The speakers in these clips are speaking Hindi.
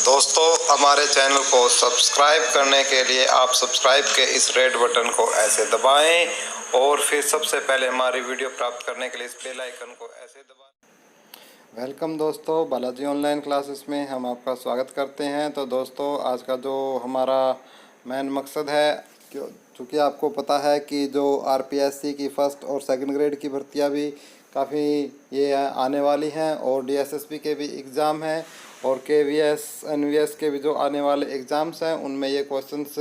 दोस्तों, हमारे चैनल को सब्सक्राइब करने के लिए आप सब्सक्राइब के इस रेड बटन को ऐसे दबाएं और फिर सबसे पहले हमारी वीडियो प्राप्त करने के लिए इस बेल आइकन को ऐसे दबाएं। वेलकम दोस्तों, बालाजी ऑनलाइन क्लासेस में हम आपका स्वागत करते हैं। तो दोस्तों, आज का जो हमारा मेन मकसद है, क्योंकि आपको पता है कि जो आरपीएससी की फर्स्ट और सेकंड ग्रेड की भर्तियां भी काफ़ी ये आने वाली हैं और डीएसएसबी के भी एग्ज़ाम हैं और केवीएस एनवीएस के भी जो आने वाले एग्ज़ाम्स हैं उनमें ये क्वेश्चंस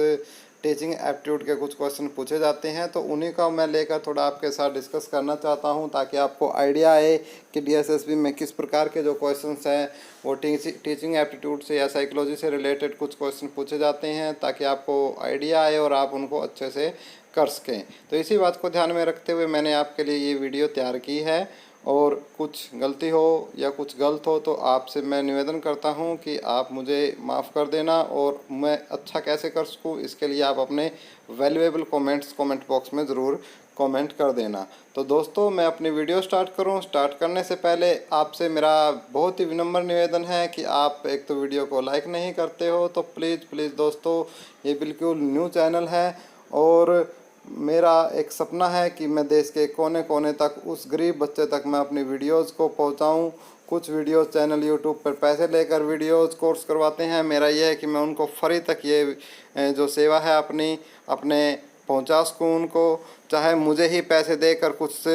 टीचिंग एप्टीट्यूड के कुछ क्वेश्चन पूछे जाते हैं। तो उन्हीं का मैं लेकर थोड़ा आपके साथ डिस्कस करना चाहता हूं ताकि आपको आइडिया आए कि डीएसएसबी में किस प्रकार के जो क्वेश्चंस हैं वो टीचिंग एप्टीट्यूड से या साइकोलॉजी से रिलेटेड कुछ क्वेश्चन पूछे जाते हैं, ताकि आपको आइडिया आए और आप उनको अच्छे से कर सकें। तो इसी बात को ध्यान में रखते हुए मैंने आपके लिए ये वीडियो तैयार की है। और कुछ गलती हो या कुछ गलत हो तो आपसे मैं निवेदन करता हूं कि आप मुझे माफ़ कर देना और मैं अच्छा कैसे कर सकूं इसके लिए आप अपने वैल्यूएबल कमेंट्स कमेंट बॉक्स में ज़रूर कमेंट कर देना। तो दोस्तों, मैं अपनी वीडियो स्टार्ट करने से पहले आपसे मेरा बहुत ही विनम्र निवेदन है कि आप एक तो वीडियो को लाइक नहीं करते हो, तो प्लीज़ दोस्तों, ये बिल्कुल न्यू चैनल है और मेरा एक सपना है कि मैं देश के कोने कोने तक उस गरीब बच्चे तक मैं अपनी वीडियोस को पहुंचाऊं। कुछ वीडियोस चैनल यूट्यूब पर पैसे लेकर वीडियोस कोर्स करवाते हैं, मेरा यह है कि मैं उनको फ्री तक ये जो सेवा है अपने पहुंचा सकूँ उनको, चाहे मुझे ही पैसे देकर कुछ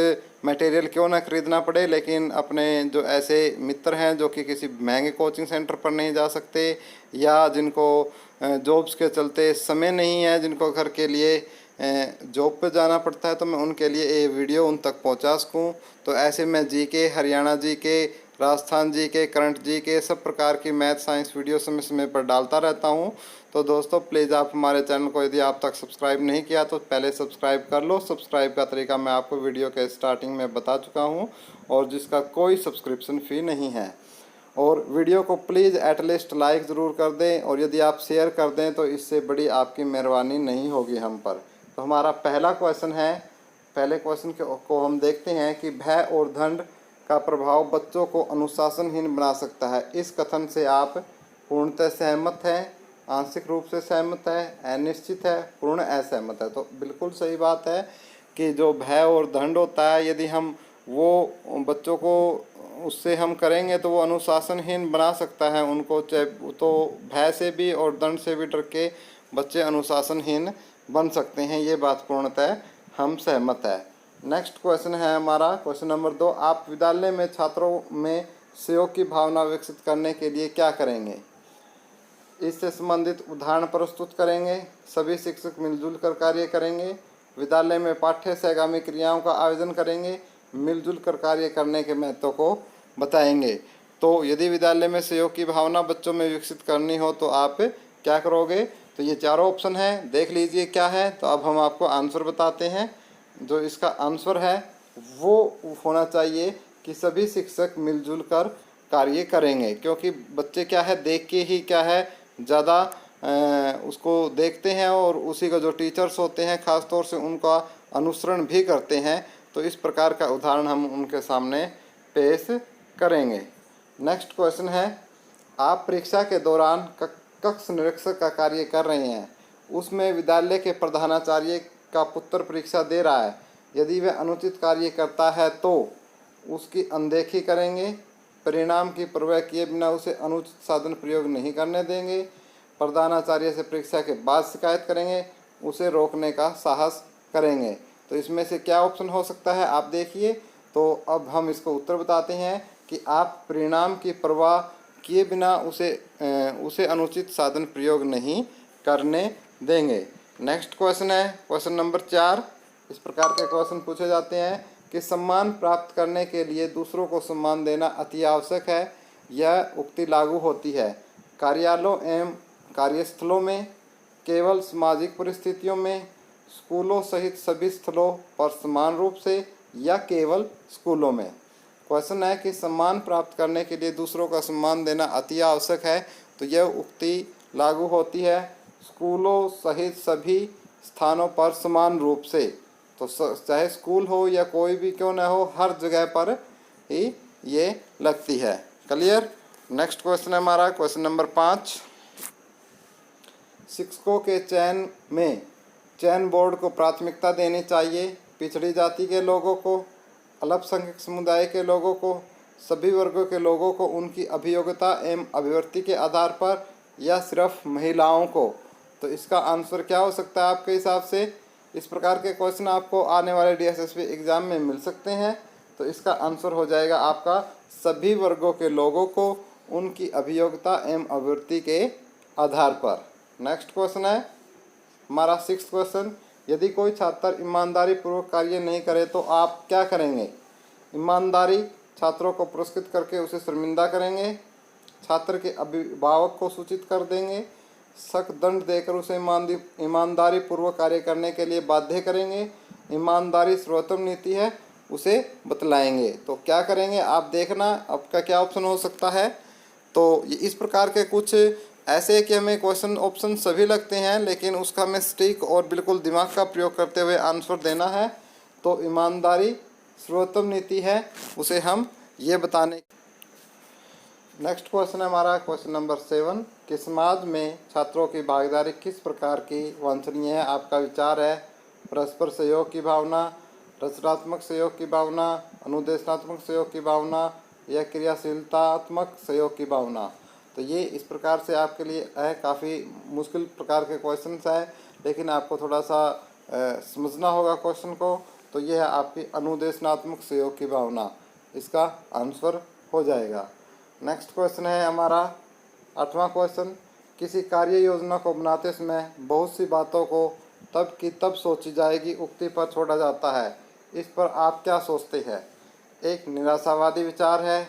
मटेरियल क्यों ना ख़रीदना पड़े। लेकिन अपने जो ऐसे मित्र हैं जो कि किसी महंगे कोचिंग सेंटर पर नहीं जा सकते या जिनको जॉब्स के चलते समय नहीं है, जिनको घर के लिए जॉब पे जाना पड़ता है, तो मैं उनके लिए ये वीडियो उन तक पहुंचा सकूं। तो ऐसे मैं GK, Haryana GK, Rajasthan GK, current GK, सब प्रकार की मैथ साइंस वीडियो समय समय पर डालता रहता हूं। तो दोस्तों, प्लीज़ आप हमारे चैनल को यदि आप तक सब्सक्राइब नहीं किया तो पहले सब्सक्राइब कर लो। सब्सक्राइब का तरीका मैं आपको वीडियो के स्टार्टिंग में बता चुका हूँ और जिसका कोई सब्सक्रिप्शन फ़ी नहीं है। और वीडियो को प्लीज़ एटलीस्ट लाइक ज़रूर कर दें और यदि आप शेयर कर दें तो इससे बड़ी आपकी मेहरबानी नहीं होगी हम पर। तो हमारा पहला क्वेश्चन है, पहले क्वेश्चन को हम देखते हैं कि भय और दंड का प्रभाव बच्चों को अनुशासनहीन बना सकता है। इस कथन से आप पूर्णतः सहमत हैं, आंशिक रूप से सहमत है, अनिश्चित है, पूर्ण असहमत है? तो बिल्कुल सही बात है कि जो भय और दंड होता है, यदि हम वो बच्चों को उससे हम करेंगे तो वो अनुशासनहीन बना सकता है उनको। तो भय से भी और दंड से भी डर के बच्चे अनुशासनहीन बन सकते हैं, ये बात पूर्णतः हम सहमत है। नेक्स्ट क्वेश्चन है हमारा क्वेश्चन नंबर 2। आप विद्यालय में छात्रों में सहयोग की भावना विकसित करने के लिए क्या करेंगे? इससे संबंधित उदाहरण प्रस्तुत करेंगे, सभी शिक्षक मिलजुल कर कार्य करेंगे, विद्यालय में पाठ्य सहगामी क्रियाओं का आयोजन करेंगे, मिलजुल कर कार्य करने के महत्व को बताएंगे। तो यदि विद्यालय में सहयोग की भावना बच्चों में विकसित करनी हो तो आप क्या करोगे? तो ये चारों ऑप्शन हैं, देख लीजिए क्या है। तो अब हम आपको आंसर बताते हैं। जो इसका आंसर है वो होना चाहिए कि सभी शिक्षक मिलजुल कर कार्य करेंगे, क्योंकि बच्चे क्या है देख के ही क्या है ज़्यादा उसको देखते हैं और उसी का जो टीचर्स होते हैं ख़ास तौर से उनका अनुसरण भी करते हैं। तो इस प्रकार का उदाहरण हम उनके सामने पेश करेंगे। नेक्स्ट क्वेश्चन है, आप परीक्षा के दौरान कक्ष निरीक्षक का कार्य कर रहे हैं, उसमें विद्यालय के प्रधानाचार्य का पुत्र परीक्षा दे रहा है। यदि वह अनुचित कार्य करता है तो उसकी अनदेखी करेंगे, परिणाम की परवाह किए बिना उसे अनुचित साधन प्रयोग नहीं करने देंगे, प्रधानाचार्य से परीक्षा के बाद शिकायत करेंगे, उसे रोकने का साहस करेंगे। तो इसमें से क्या ऑप्शन हो सकता है आप देखिए। तो अब हम इसको उत्तर बताते हैं कि आप परिणाम की परवाह किए बिना उसे अनुचित साधन प्रयोग नहीं करने देंगे। नेक्स्ट क्वेश्चन है क्वेश्चन नंबर 4। इस प्रकार के क्वेश्चन पूछे जाते हैं कि सम्मान प्राप्त करने के लिए दूसरों को सम्मान देना अति आवश्यक है। यह उक्ति लागू होती है कार्यालयों एवं कार्यस्थलों में, केवल सामाजिक परिस्थितियों में, स्कूलों सहित सभी स्थलों पर समान रूप से, या केवल स्कूलों में? क्वेश्चन है कि सम्मान प्राप्त करने के लिए दूसरों का सम्मान देना अति आवश्यक है। तो यह उक्ति लागू होती है स्कूलों सहित सभी स्थानों पर समान रूप से। तो चाहे स्कूल हो या कोई भी क्यों न हो, हर जगह पर ही ये लगती है। क्लियर? नेक्स्ट क्वेश्चन है हमारा क्वेश्चन नंबर 5। शिक्षकों के चयन में चयन बोर्ड को प्राथमिकता देनी चाहिए। पिछड़ी जाति के लोगों को, अल्पसंख्यक समुदाय के लोगों को, सभी वर्गों के लोगों को उनकी अभियोग्यता एवं अभिवृत्ति के आधार पर, या सिर्फ महिलाओं को। तो इसका आंसर क्या हो सकता है आपके हिसाब से? इस प्रकार के क्वेश्चन आपको आने वाले DSSB एग्ज़ाम में मिल सकते हैं। तो इसका आंसर हो जाएगा आपका सभी वर्गों के लोगों को उनकी अभियोग्यता एवं अभिवृत्ति के आधार पर। नेक्स्ट क्वेश्चन है हमारा 6th क्वेश्चन। यदि कोई छात्र ईमानदारी पूर्वक कार्य नहीं करे तो आप क्या करेंगे? ईमानदारी छात्रों को पुरस्कृत करके उसे शर्मिंदा करेंगे, छात्र के अभिभावक को सूचित कर देंगे, सख्त दंड देकर उसे ईमानदारी पूर्वक कार्य करने के लिए बाध्य करेंगे, ईमानदारी सर्वोत्तम नीति है उसे बतलाएंगे। तो क्या करेंगे आप देखना, आपका क्या ऑप्शन हो सकता है। तो इस प्रकार के कुछ ऐसे कि हमें क्वेश्चन ऑप्शन सभी लगते हैं, लेकिन उसका हमें सटीक और बिल्कुल दिमाग का प्रयोग करते हुए आंसर देना है। तो ईमानदारी सर्वोत्तम नीति है उसे हम ये बताने। नेक्स्ट क्वेश्चन है हमारा क्वेश्चन नंबर 7 कि समाज में छात्रों की भागीदारी किस प्रकार की वांछनीय है? आपका विचार है परस्पर सहयोग की भावना, रचनात्मक सहयोग की भावना, अनुदेशनात्मक सहयोग की भावना, या क्रियाशीलतात्मक सहयोग की भावना। तो ये इस प्रकार से आपके लिए है, काफ़ी मुश्किल प्रकार के क्वेश्चन है, लेकिन आपको थोड़ा सा समझना होगा क्वेश्चन को। तो ये है आपकी अनुदेशनात्मक सहयोग की भावना, इसका आंसर हो जाएगा। नेक्स्ट क्वेश्चन है हमारा 8वां क्वेश्चन। किसी कार्य योजना को बनाते समय बहुत सी बातों को तब की तब सोची जाएगी उक्ति पर छोड़ा जाता है, इस पर आप क्या सोचते हैं? एक निराशावादी विचार है,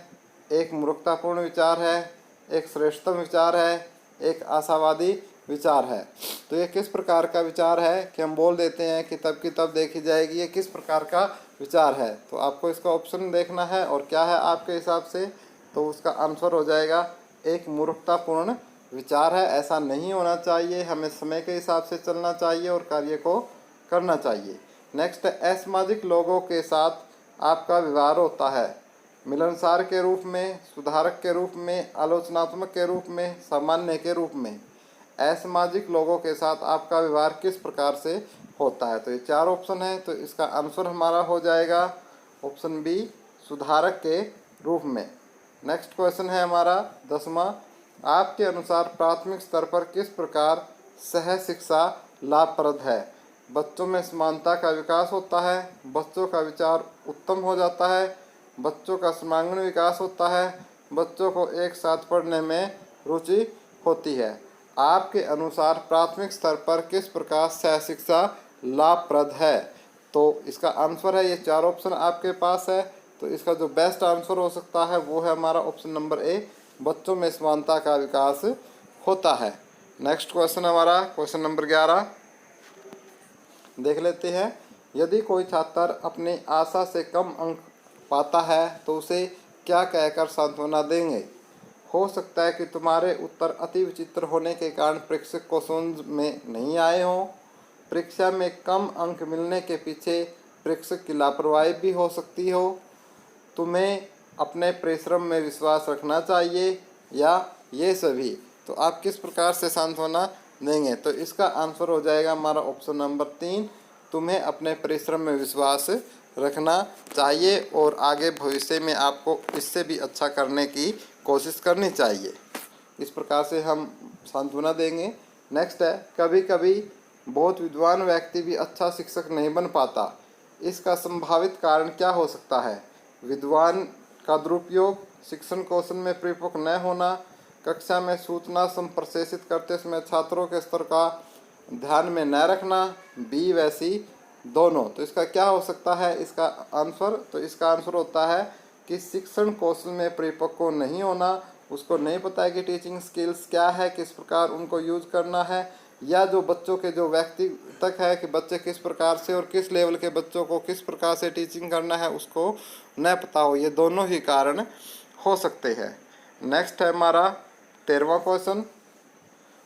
एक मूर्खतापूर्ण विचार है, एक श्रेष्ठतम विचार है, एक आशावादी विचार है। तो ये किस प्रकार का विचार है कि हम बोल देते हैं कि तब की तब देखी जाएगी, ये किस प्रकार का विचार है? तो आपको इसका ऑप्शन देखना है और क्या है आपके हिसाब से। तो उसका आंसर हो जाएगा एक मूर्खतापूर्ण विचार है। ऐसा नहीं होना चाहिए, हमें समय के हिसाब से चलना चाहिए और कार्य को करना चाहिए। नेक्स्ट है असामाजिक लोगों के साथ आपका व्यवहार होता है मिलनसार के रूप में, सुधारक के रूप में, आलोचनात्मक के रूप में, सामान्य के रूप में। असामाजिक लोगों के साथ आपका व्यवहार किस प्रकार से होता है? तो ये 4 ऑप्शन है, तो इसका आंसर हमारा हो जाएगा ऑप्शन बी, सुधारक के रूप में। नेक्स्ट क्वेश्चन है हमारा 10वां। आपके अनुसार प्राथमिक स्तर पर किस प्रकार सह शिक्षा लाभप्रद है? बच्चों में समानता का विकास होता है, बच्चों का विचार उत्तम हो जाता है, बच्चों का सर्वांगीण विकास होता है, बच्चों को एक साथ पढ़ने में रुचि होती है। आपके अनुसार प्राथमिक स्तर पर किस प्रकार सह शिक्षा लाभप्रद है? तो इसका आंसर है, ये 4 ऑप्शन आपके पास है। तो इसका जो बेस्ट आंसर हो सकता है वो है हमारा ऑप्शन नंबर ए, बच्चों में समानता का विकास होता है। नेक्स्ट क्वेश्चन हमारा क्वेश्चन नंबर 11 देख लेते हैं। यदि कोई छात्र अपनी आशा से कम अंक पाता है तो उसे क्या कहकर सांत्वना देंगे? हो सकता है कि तुम्हारे उत्तर अति विचित्र होने के कारण परीक्षक को समझ में नहीं आए हों। परीक्षा में कम अंक मिलने के पीछे परीक्षक की लापरवाही भी हो सकती हो। तुम्हें अपने परिश्रम में विश्वास रखना चाहिए, या ये सभी। तो आप किस प्रकार से सांत्वना देंगे? तो इसका आंसर हो जाएगा हमारा ऑप्शन नंबर 3, तुम्हें अपने परिश्रम में विश्वास रखना चाहिए और आगे भविष्य में आपको इससे भी अच्छा करने की कोशिश करनी चाहिए। इस प्रकार से हम सांत्वना देंगे। नेक्स्ट है कभी कभी बहुत विद्वान व्यक्ति भी अच्छा शिक्षक नहीं बन पाता, इसका संभावित कारण क्या हो सकता है? विद्वान का दुरुपयोग, शिक्षण कौशल में परिपक्व न होना, कक्षा में सूचना संप्रेषित करते समय छात्रों के स्तर का ध्यान में न रखना, बी वैसी दोनों। तो इसका क्या हो सकता है इसका आंसर? तो इसका आंसर होता है कि शिक्षण कौशल में परिपक्व नहीं होना, उसको नहीं पता है कि टीचिंग स्किल्स क्या है, किस प्रकार उनको यूज करना है, या जो बच्चों के जो व्यक्ति तक है कि बच्चे किस प्रकार से और किस लेवल के बच्चों को किस प्रकार से टीचिंग करना है उसको न पता हो। ये दोनों ही कारण हो सकते हैं। नेक्स्ट है हमारा 13वां क्वेश्चन।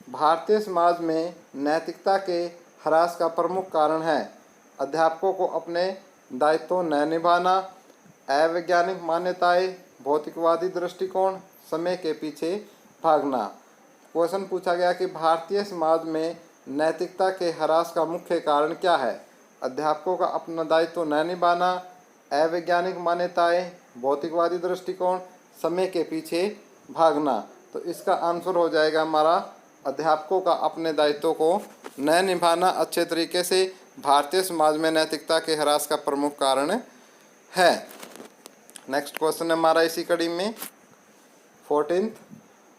भारतीय समाज में नैतिकता के ह्रास का प्रमुख कारण है अध्यापकों को अपने दायित्व न निभाना, अवैज्ञानिक मान्यताएं, भौतिकवादी दृष्टिकोण, समय के पीछे भागना। क्वेश्चन पूछा गया कि भारतीय समाज में नैतिकता के ह्रास का मुख्य कारण क्या है? अध्यापकों का अपना दायित्व न निभाना, अवैज्ञानिक मान्यताएं, भौतिकवादी दृष्टिकोण, समय के पीछे भागना। तो इसका आंसर हो जाएगा हमारा अध्यापकों का अपने दायित्वों को न निभाना अच्छे तरीके से भारतीय समाज में नैतिकता के ह्रास का प्रमुख कारण है। नेक्स्ट क्वेश्चन है हमारा इसी कड़ी में 14th,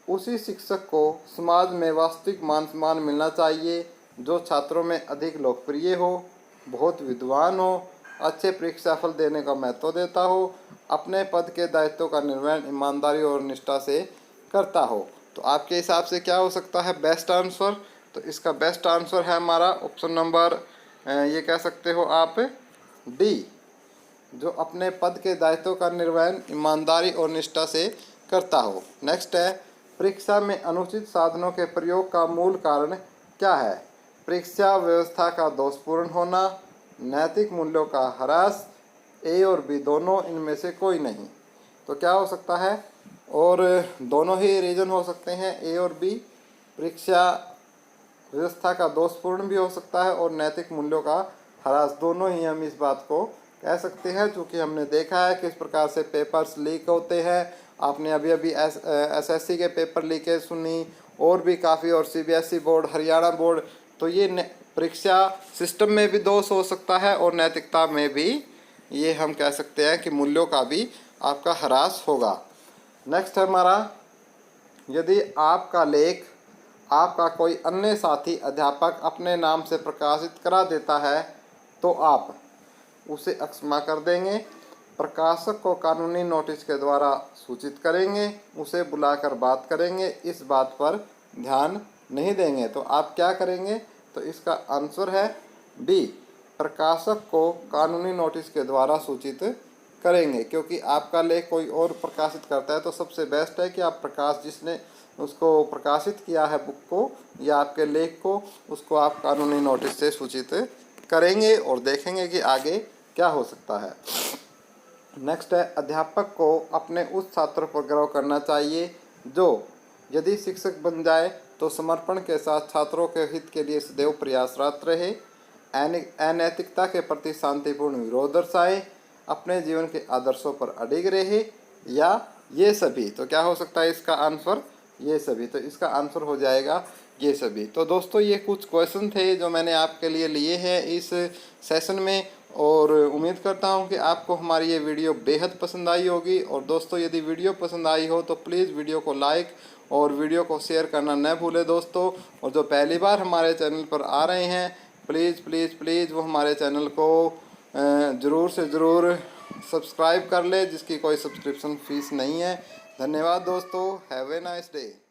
उसी शिक्षक को समाज में वास्तविक मान सम्मान मिलना चाहिए जो छात्रों में अधिक लोकप्रिय हो, बहुत विद्वान हो, अच्छे परीक्षाफल देने का महत्व देता हो, अपने पद के दायित्वों का निर्वहन ईमानदारी और निष्ठा से करता हो। तो आपके हिसाब से क्या हो सकता है बेस्ट आंसर? तो इसका बेस्ट आंसर है हमारा ऑप्शन नंबर ये कह सकते हो आप डी, जो अपने पद के दायित्वों का निर्वहन ईमानदारी और निष्ठा से करता हो। नेक्स्ट है, परीक्षा में अनुचित साधनों के प्रयोग का मूल कारण क्या है? परीक्षा व्यवस्था का दोषपूर्ण होना, नैतिक मूल्यों का ह्रास, ए और बी दोनों, इनमें से कोई नहीं। तो क्या हो सकता है? और दोनों ही रीजन हो सकते हैं, ए और बी। परीक्षा व्यवस्था का दोषपूर्ण भी हो सकता है और नैतिक मूल्यों का ह्रास, दोनों ही हम इस बात को कह सकते हैं, क्योंकि हमने देखा है किस प्रकार से पेपर्स लीक होते हैं। आपने अभी अभी एसएससी के पेपर लीकेज सुनी, और भी काफ़ी, और सीबीएसई बोर्ड, हरियाणा बोर्ड। तो ये परीक्षा सिस्टम में भी दोष हो सकता है और नैतिकता में भी ये हम कह सकते हैं कि मूल्यों का भी आपका ह्रास होगा। नेक्स्ट है हमारा, यदि आपका लेख आपका कोई अन्य साथी अध्यापक अपने नाम से प्रकाशित करा देता है तो आप उसे अक्षमा कर देंगे, प्रकाशक को कानूनी नोटिस के द्वारा सूचित करेंगे, उसे बुलाकर बात करेंगे, इस बात पर ध्यान नहीं देंगे। तो आप क्या करेंगे? तो इसका आंसर है बी, प्रकाशक को कानूनी नोटिस के द्वारा सूचित करेंगे, क्योंकि आपका लेख कोई और प्रकाशित करता है तो सबसे बेस्ट है कि आप जिसने उसको प्रकाशित किया है बुक को या आपके लेख को, उसको आप कानूनी नोटिस से सूचित करेंगे और देखेंगे कि आगे क्या हो सकता है। नेक्स्ट है, अध्यापक को अपने उस छात्र पर गर्व करना चाहिए जो यदि शिक्षक बन जाए तो समर्पण के साथ छात्रों के हित के लिए सदैव प्रयासरत रहे, अनैतिकता के प्रति शांतिपूर्ण विरोध दर्शाए, अपने जीवन के आदर्शों पर अडिग रहे, या ये सभी। तो क्या हो सकता है इसका आंसर? ये सभी। तो इसका आंसर हो जाएगा ये सभी। तो दोस्तों ये कुछ क्वेश्चन थे जो मैंने आपके लिए लिए हैं इस सेशन में, और उम्मीद करता हूं कि आपको हमारी ये वीडियो बेहद पसंद आई होगी। और दोस्तों यदि वीडियो पसंद आई हो तो प्लीज़ वीडियो को लाइक और वीडियो को शेयर करना न भूलें दोस्तों। और जो पहली बार हमारे चैनल पर आ रहे हैं प्लीज़ प्लीज़ प्लीज़ वो हमारे चैनल को ज़रूर से ज़रूर सब्सक्राइब कर ले, जिसकी कोई सब्सक्रिप्शन फ़ीस नहीं है। धन्यवाद दोस्तों, हैव ए नाइस डे।